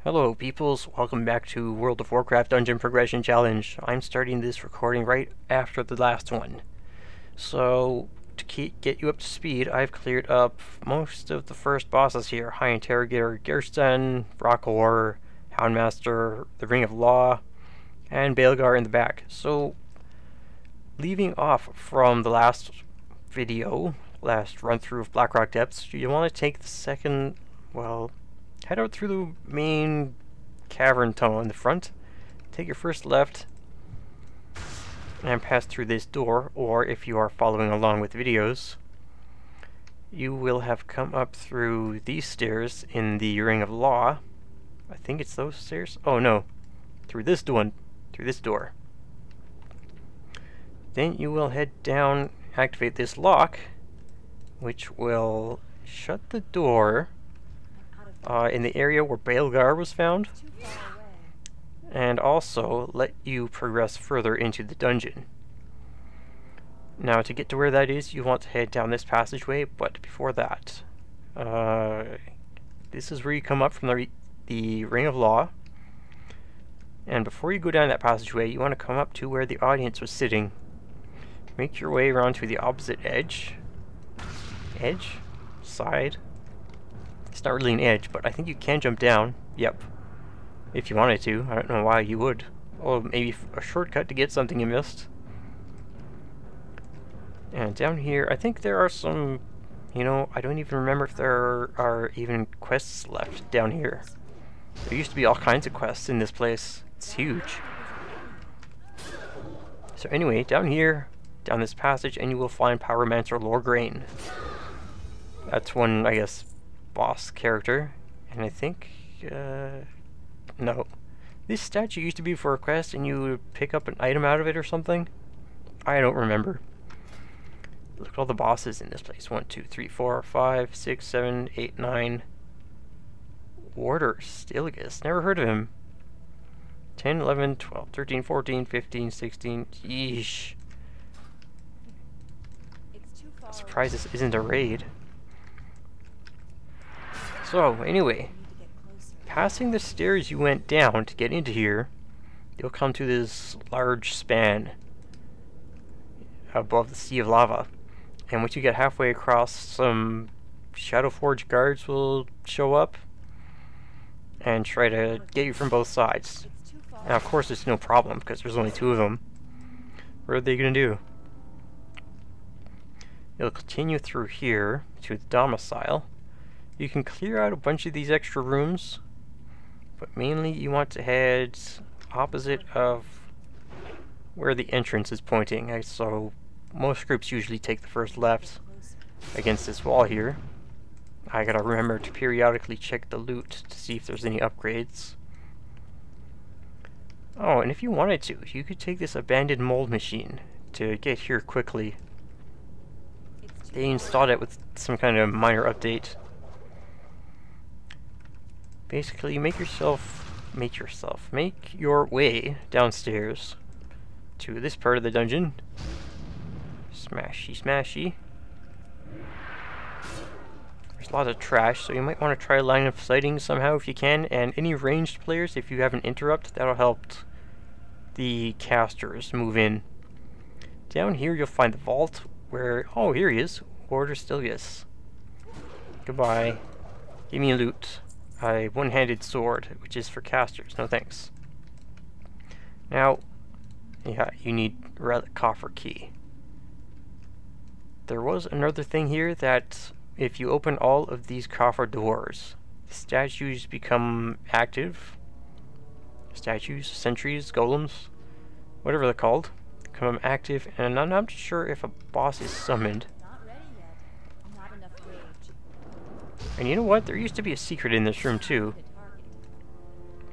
Hello peoples, welcome back to World of Warcraft Dungeon Progression Challenge. I'm starting this recording right after the last one. So, to get you up to speed, I've cleared up most of the first bosses here. High Interrogator Gersten, Rockor, Houndmaster, the Ring of Law, and Baelgar in the back. So, leaving off from the last video, last run through of Blackrock Depths, you want to take the second, head out through the main cavern tunnel in the front, take your first left, and pass through this door, or if you are following along with videos, you will have come up through these stairs in the Ring of Law. I think it's those stairs? Oh no, through this door. Then you will head down, activate this lock, which will shut the door in the area where Baelgar was found, and also let you progress further into the dungeon. Now, to get to where that is, you want to head down this passageway, but before that, this is where you come up from the Ring of Law, and before you go down that passageway, you want to come up to where the audience was sitting. Make your way around to the opposite side. It's not really an edge, but I think you can jump down. Yep. If you wanted to. I don't know why you would. Oh, maybe a shortcut to get something you missed. And down here, I think there are some, I don't even remember if there are even quests left down here. There used to be all kinds of quests in this place. It's huge. So anyway, down here, down this passage, and you will find Pyromancer Lorgraine. That's one, I guess, boss character, and I think, no. This statue used to be for a quest, and you would pick up an item out of it or something? I don't remember. Look at all the bosses in this place. 1, 2, 3, 4, 5, 6, 7, 8, 9. Warder Stilgus. Never heard of him. 10, 11, 12, 13, 14, 15, 16. Yeesh. Surprised this isn't a raid. So, anyway, passing the stairs you went down to get into here, you'll come to this large span above the sea of lava. And once you get halfway across, some Shadowforge guards will show up and try to get you from both sides. Now, of course, it's no problem, because there's only 2 of them. What are they going to do? You'll continue through here to the domicile. You can clear out a bunch of these extra rooms, but mainly you want to head opposite of where the entrance is pointing. So most groups usually take the first left against this wall here. I gotta remember to periodically check the loot to see if there's any upgrades. Oh, and if you wanted to, you could take this abandoned mold machine to get here quickly. They installed it with some kind of minor update. Basically, make your way downstairs to this part of the dungeon. Smashy. There's a lot of trash, so you might want to try line of sighting somehow if you can, and any ranged players, if you have an interrupt, that'll help the casters move in. Down here you'll find the vault where, oh, here he is, Warder Stilgus. Goodbye. Give me a loot. A one-handed sword, which is for casters. No thanks. Now, yeah, you need relic coffer key. There was another thing here that if you open all of these coffer doors, the statues become active. Statues, sentries, golems, whatever they're called, become active, and I'm not sure if a boss is summoned. And you know what? There used to be a secret in this room too.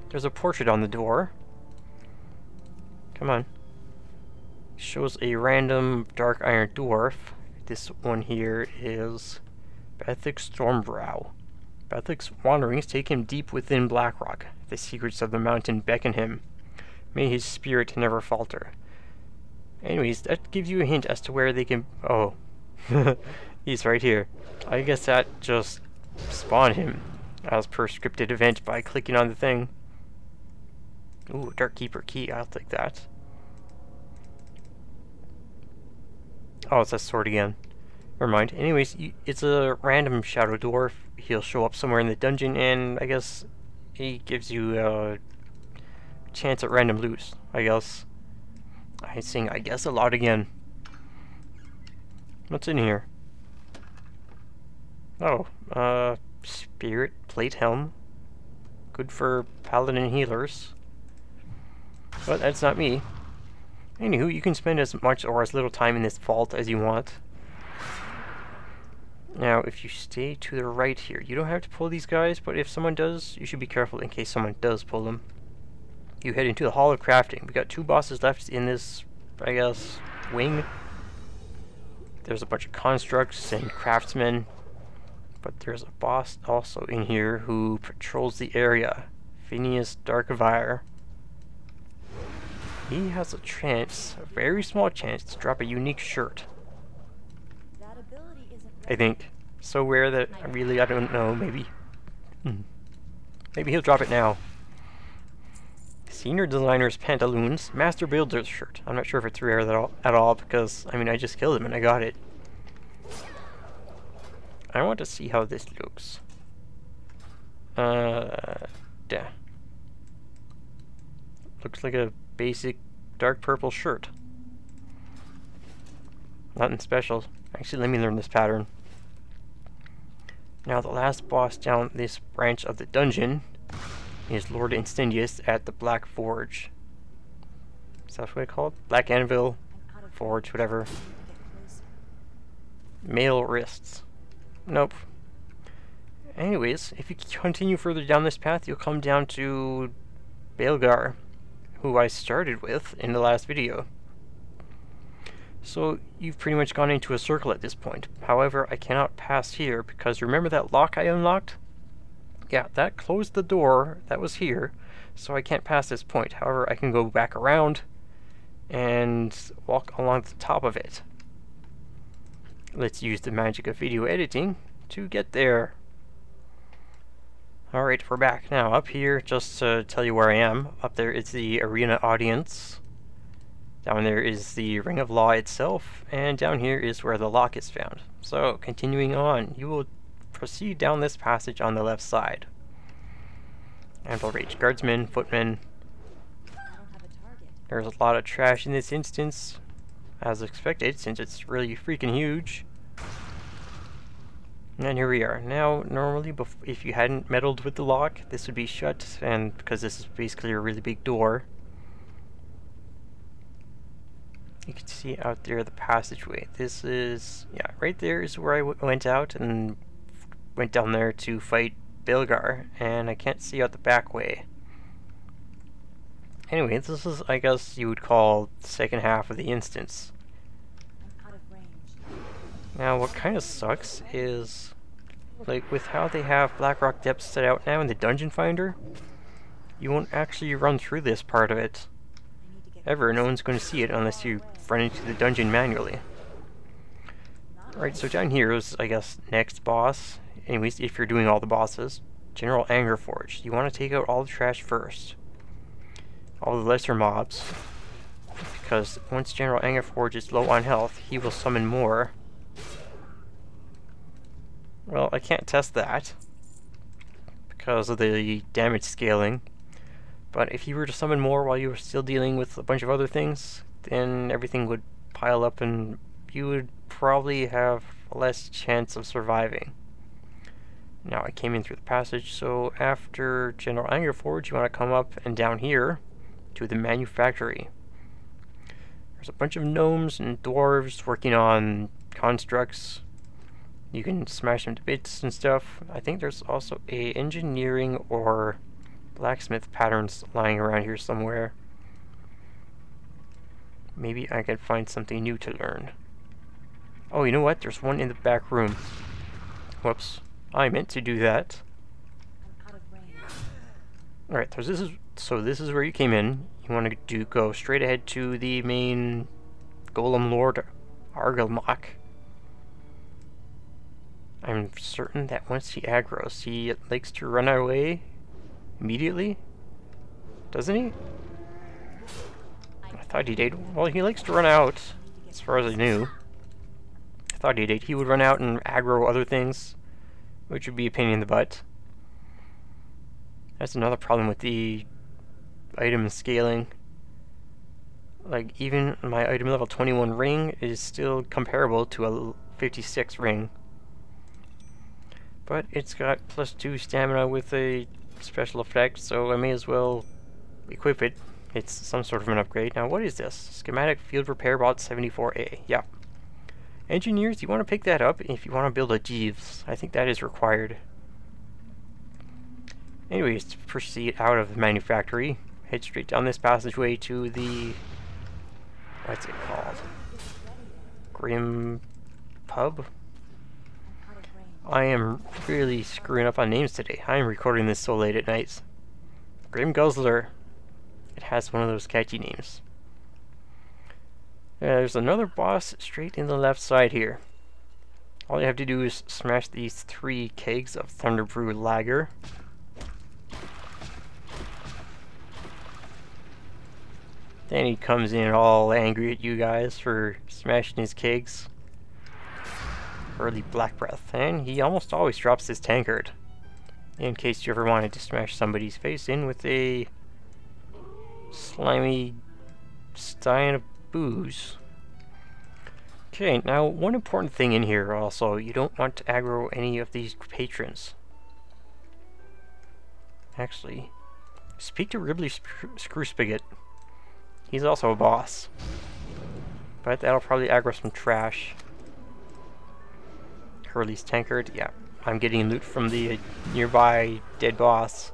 There's a portrait on the door. Come on. Shows a random dark iron dwarf. This one here is Bethix Stormbrow. Bethix's wanderings take him deep within Blackrock. The secrets of the mountain beckon him. May his spirit never falter. Anyways, that gives you a hint as to where they can... Oh. He's right here. I guess that just spawned him. as per scripted event by clicking on the thing. Ooh, Dark Keeper key, I'll take that. Oh, it's that sword again. Never mind. Anyways, it's a random shadow dwarf. He'll show up somewhere in the dungeon, and I guess he gives you a chance at random loot, I guess. I'm saying I guess a lot again. What's in here? Oh, Spirit Plate Helm. Good for paladin healers. But that's not me. Anywho, you can spend as much or as little time in this vault as you want. Now, if you stay to the right here, you don't have to pull these guys, but if someone does, you should be careful in case someone does pull them. You head into the Hall of Crafting. We got 2 bosses left in this, I guess, wing. There's a bunch of constructs and craftsmen, but there's a boss also in here who patrols the area. Phineas Darkavire. He has a chance, a very small chance, to drop a unique shirt. I think. So rare that I don't know, maybe. Maybe he'll drop it now. Senior Designer's Pantaloons, Master Builder's shirt. I'm not sure if it's rare at all because, I mean, I just killed him and I got it. I want to see how this looks. Yeah. Looks like a basic dark purple shirt. Nothing special. Actually, let me learn this pattern. Now, the last boss down this branch of the dungeon is Lord Incendius at the Black Forge. Is that what I call it? Black Anvil, Forge, whatever. Male wrists. Nope. Anyways, if you continue further down this path, you'll come down to Baelgar, who I started with in the last video. So you've pretty much gone into a circle at this point. However, I cannot pass here because remember that lock I unlocked? Yeah, that closed the door that was here, so I can't pass this point. However, I can go back around and walk along the top of it. Let's use the magic of video editing to get there. Alright, we're back now. Up here, just to tell you where I am, up there is the arena audience. Down there is the Ring of Law itself, and down here is where the lock is found. So, continuing on, you will proceed down this passage on the left side. Anvil Rage Guardsmen, Footmen. There's a lot of trash in this instance, as expected, since it's really freaking huge. And here we are. Now, normally, if you hadn't meddled with the lock, this would be shut, and because this is basically a really big door. You can see out there the passageway. This is, yeah, right there is where I went out and went down there to fight Baelgar, and I can't see out the back way. Anyway, this is, I guess you would call the second half of the instance. Now, what kind of sucks is, like, with how they have Blackrock Depths set out now in the Dungeon Finder, you won't actually run through this part of it ever. No one's going to see it unless you run into the dungeon manually. Right, so down here is, I guess, next boss. Anyways, if you're doing all the bosses, General Angerforge. You want to take out all the trash first. All the lesser mobs. Because once General Angerforge is low on health, he will summon more. Well, I can't test that because of the damage scaling. But if you were to summon more while you were still dealing with a bunch of other things, then everything would pile up and you would probably have less chance of surviving. Now, I came in through the passage, so after General Angerforge, you want to come up and down here to the manufactory. There's a bunch of gnomes and dwarves working on constructs. You can smash them to bits and stuff. I think there's also a engineering or blacksmith patterns lying around here somewhere. Maybe I can find something new to learn. Oh, you know what? There's one in the back room. Whoops. I meant to do that. Alright, so this is where you came in. You want to go straight ahead to the main Golem Lord Argelmach. I'm certain that once he aggroes, he likes to run away immediately. Doesn't he? I thought he did. Well, he likes to run out, as far as I knew. I thought he did. He would run out and aggro other things, which would be a pain in the butt. That's another problem with the item scaling. Like, even my item level 21 ring is still comparable to a 56 ring. But it's got +2 stamina with a special effect, so I may as well equip it. It's some sort of an upgrade. Now, what is this? Schematic Field Repair Bot 74A. Yep. Engineers, you want to pick that up if you want to build a Jeeves. I think that is required. Anyways, to proceed out of the manufactory, head straight down this passageway to the... what's it called? Grim Pub? I am really screwing up on names today. I am recording this so late at night. Grim Guzzler. It has one of those catchy names. There's another boss straight in the left side here. All you have to do is smash these 3 kegs of Thunderbrew Lager. Then he comes in all angry at you guys for smashing his kegs. Early Black Breath, and he almost always drops his tankard. In case you ever wanted to smash somebody's face in with a slimy stein of booze. Okay, now one important thing in here also, you don't want to aggro any of these patrons. Actually, speak to Ribley Screwspigot. He's also a boss. But that'll probably aggro some trash. Hurley's tankard, yeah. I'm getting loot from the nearby dead boss.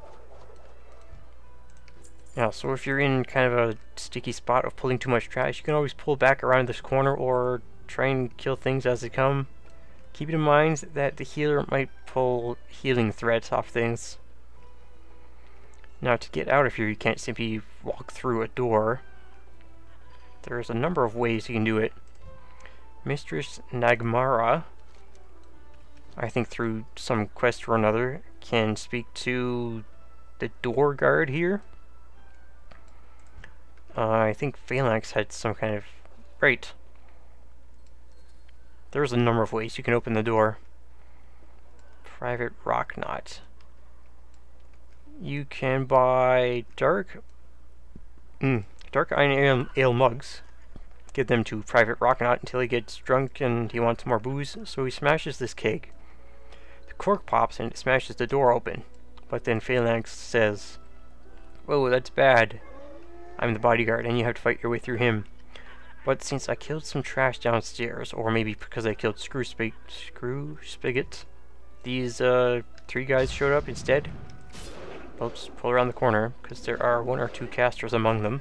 Yeah, so if you're in kind of a sticky spot of pulling too much trash, you can always pull back around this corner or try and kill things as they come. Keep in mind that the healer might pull healing threads off things. Now to get out of here, you can't simply walk through a door. There's a number of ways you can do it. Mistress Nagmara, I think through some quest or another, can speak to the door guard here. I think Phalanx had some kind of... right. There's a number of ways you can open the door. Private Rock Knot. You can buy Dark Iron Ale mugs. Give them to Private Rock Knot until he gets drunk and he wants more booze, so he smashes this keg. The cork pops and it smashes the door open. But then Phalanx says, "Whoa, that's bad. I'm the bodyguard and you have to fight your way through him. But since I killed some trash downstairs, or maybe because I killed Screw Spigot, these 3 guys showed up instead." Oops, pull around the corner, because there are 1 or 2 casters among them.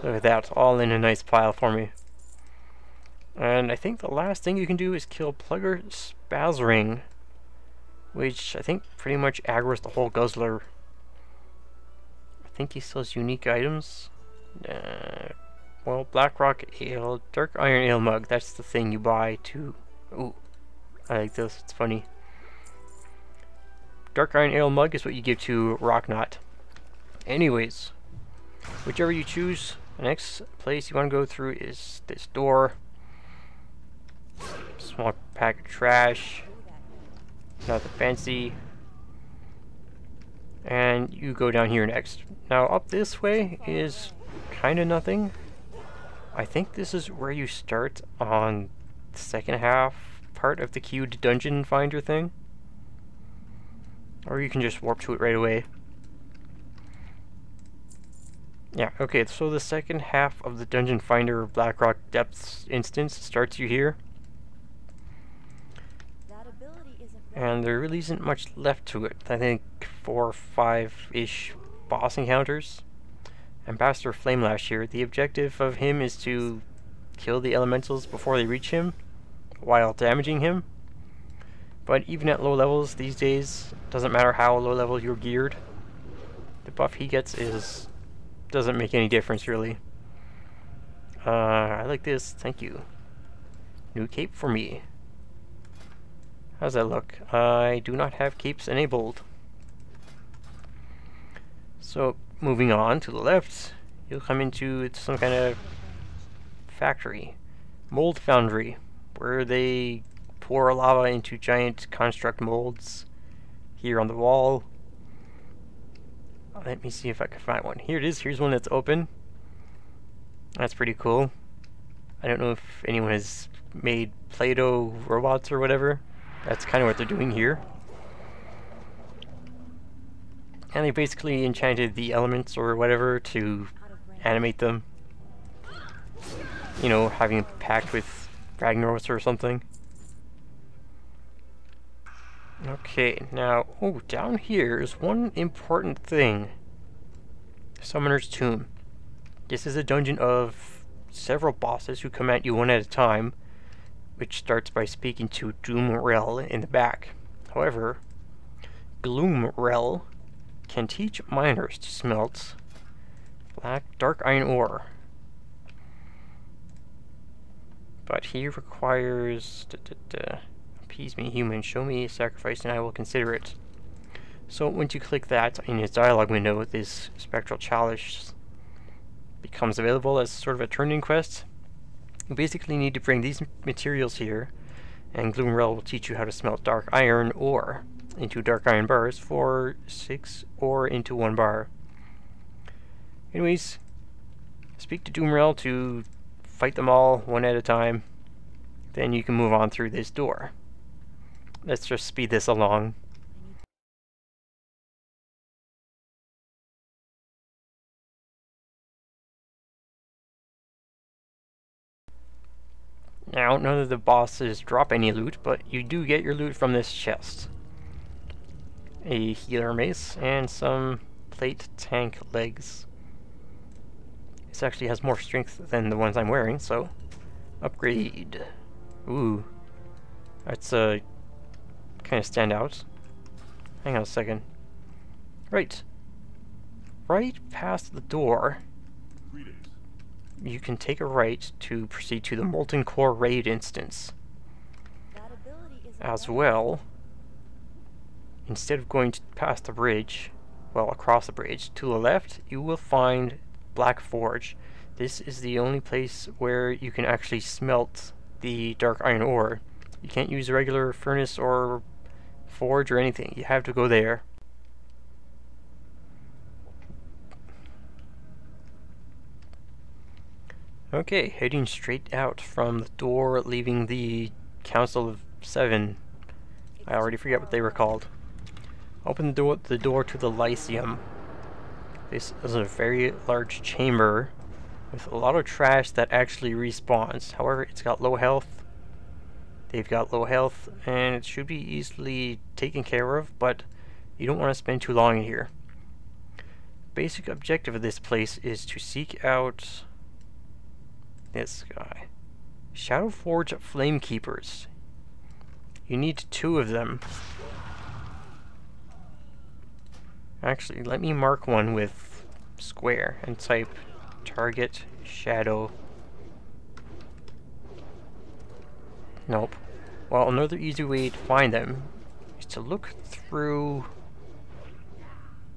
Look at that, all in a nice pile for me. And I think the last thing you can do is kill Plugger Spazring, which I think pretty much aggroes the whole Guzzler. I think he sells unique items. Well, Blackrock Ale, Dark Iron Ale mug, that's the thing you buy to... ooh, I like this, it's funny. Dark Iron Ale mug is what you give to Rocknot. Anyways, whichever you choose, the next place you want to go through is this door. Small pack of trash. Nothing fancy. And you go down here next. Now up this way is kind of nothing. I think this is where you start on the second half part of the queued dungeon finder thing. Or you can just warp to it right away. Yeah, okay, so the second half of the Dungeon Finder Blackrock Depths instance starts you here. And there really isn't much left to it. I think 4 or 5-ish boss encounters. Ambassador Flamelash here. The objective of him is to kill the elementals before they reach him, while damaging him. But even at low levels these days, doesn't matter how low level you're geared, the buff he gets doesn't make any difference really. I like this, thank you. New cape for me. How's that look? I do not have capes enabled. So, moving on to the left, you'll come into some kind of factory. Mold foundry, where they pour lava into giant construct molds here on the wall. Let me see if I can find one. Here it is. Here's one that's open. That's pretty cool. I don't know if anyone has made Play-Doh robots or whatever. That's kind of what they're doing here. And they basically enchanted the elements or whatever to animate them. You know, having a pact with Ragnaros or something. Okay, now, oh, down here is one important thing. Summoner's Tomb. This is a dungeon of several bosses who come at you one at a time, which starts by speaking to Doomrel in the back. However, Gloomrel can teach miners to smelt dark iron ore. But he requires... appease me, human. Show me a sacrifice and I will consider it. So once you click that in his dialogue window, this spectral chalice becomes available as sort of a turn-in quest. You basically need to bring these materials here, and Gloomrel will teach you how to smelt dark iron ore into dark iron bars for 6 ore into 1 bar. Anyways, speak to Doomrel to fight them all one at a time. Then you can move on through this door. Let's just speed this along. Now, none of the bosses drop any loot, but you do get your loot from this chest. A healer mace and some plate tank legs. This actually has more strength than the ones I'm wearing, so upgrade. Ooh, that's kind of stand out. Hang on a second. Right past the door, you can take a right to proceed to the Molten Core raid instance. As well, instead of going past the bridge, well, across the bridge, to the left, you will find Black Forge. This is the only place where you can actually smelt the dark iron ore. You can't use a regular furnace or forge or anything. You have to go there. Okay, heading straight out from the door leaving the Council of 7. I already forget what they were called. Open the door to the Lyceum. This is a very large chamber with a lot of trash that actually respawns. However, it's got low health. They've got low health, and it should be easily taken care of, but you don't want to spend too long in here. Basic objective of this place is to seek out this guy. Shadowforge Flamekeepers. You need 2 of them. Actually, let me mark one with square and type target shadow. Nope. Well, another easy way to find them is to look through,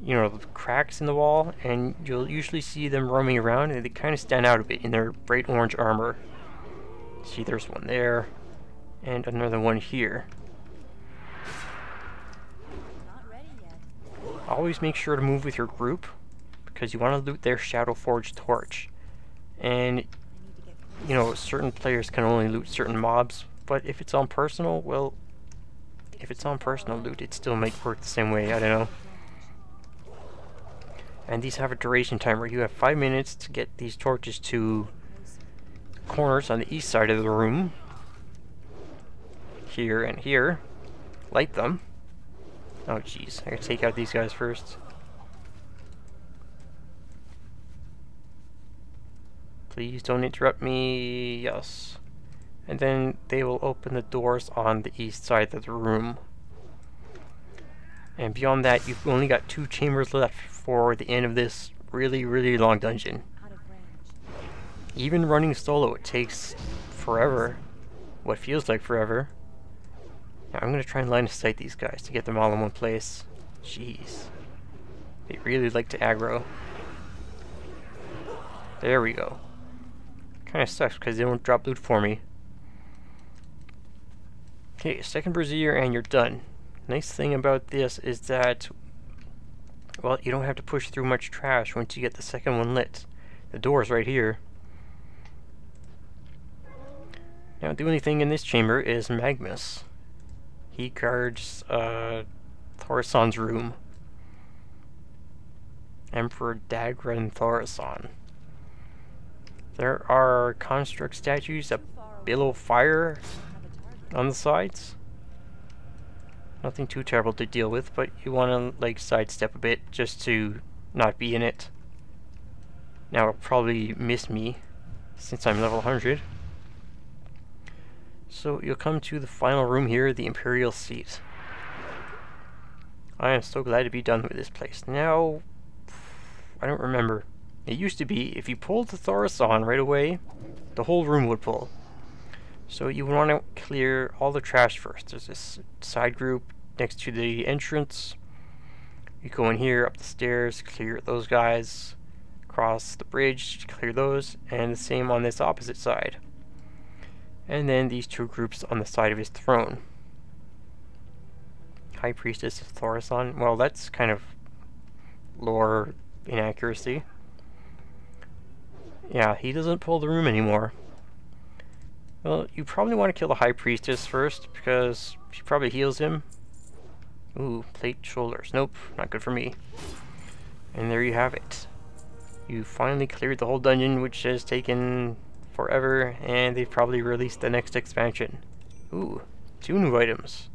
you know, the cracks in the wall, and you'll usually see them roaming around, and they kind of stand out a bit in their bright orange armor. See, there's one there, and another one here. Always make sure to move with your group, because you want to loot their Shadowforge torch. And, you know, certain players can only loot certain mobs, but if it's on personal, well, if it's on personal loot, it still might work the same way, I don't know. And these have a duration timer. You have 5 minutes to get these torches to corners on the east side of the room. Here and here. Light them. Oh jeez, I gotta take out these guys first. Please don't interrupt me. Yes. And then they will open the doors on the east side of the room. And beyond that, you've only got 2 chambers left for the end of this really, really long dungeon. Even running solo, it takes forever. What feels like forever. Now I'm gonna try and line of sight these guys to get them all in one place. Jeez. They really like to aggro. There we go. Kinda sucks because they don't drop loot for me. Okay, second brazier and you're done. Nice thing about this is that, well, you don't have to push through much trash once you get the second one lit. The door's right here. Now the only thing in this chamber is Magnus. He guards Thorison's room. Emperor Dagran Thorison. There are construct statues that billow fire on the sides. Nothing too terrible to deal with, but you want to like sidestep a bit just to not be in it. Now it'll probably miss me since I'm level 100. So you'll come to the final room here, the Imperial Seat. I am so glad to be done with this place. Now, I don't remember. It used to be, if you pulled the Thorison right away, the whole room would pull. So you want to clear all the trash first. There's this side group next to the entrance. You go in here, up the stairs, clear those guys. Cross the bridge, clear those. And the same on this opposite side. And then these two groups on the side of his throne. High Priestess of Thorison. Well, that's kind of lore inaccuracy. Yeah, he doesn't pull the room anymore. Well, you probably want to kill the High Priestess first, because she probably heals him. Ooh, plate shoulders. Nope, not good for me. And there you have it. You finally cleared the whole dungeon, which has taken forever, and they've probably released the next expansion. Ooh, 2 new items.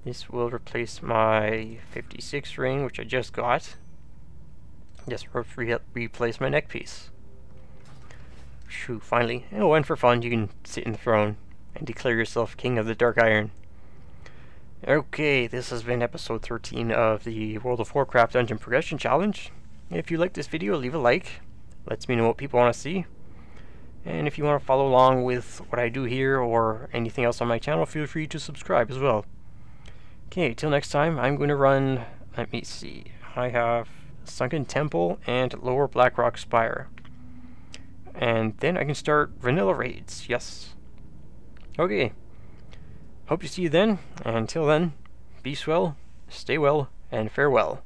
This will replace my 56 ring, which I just got. Just replace my neck piece. Shoo, finally. Oh, and for fun, you can sit in the throne and declare yourself King of the Dark Iron. Okay, this has been episode 13 of the World of Warcraft Dungeon Progression Challenge. If you like this video, leave a like. Lets me know what people want to see. And if you want to follow along with what I do here or anything else on my channel, feel free to subscribe as well. Okay, till next time, I'm going to run, let me see, I have Sunken Temple and Lower Blackrock Spire. And then I can start vanilla raids, yes. Okay, hope to see you then, and until then, be swell, stay well, and farewell.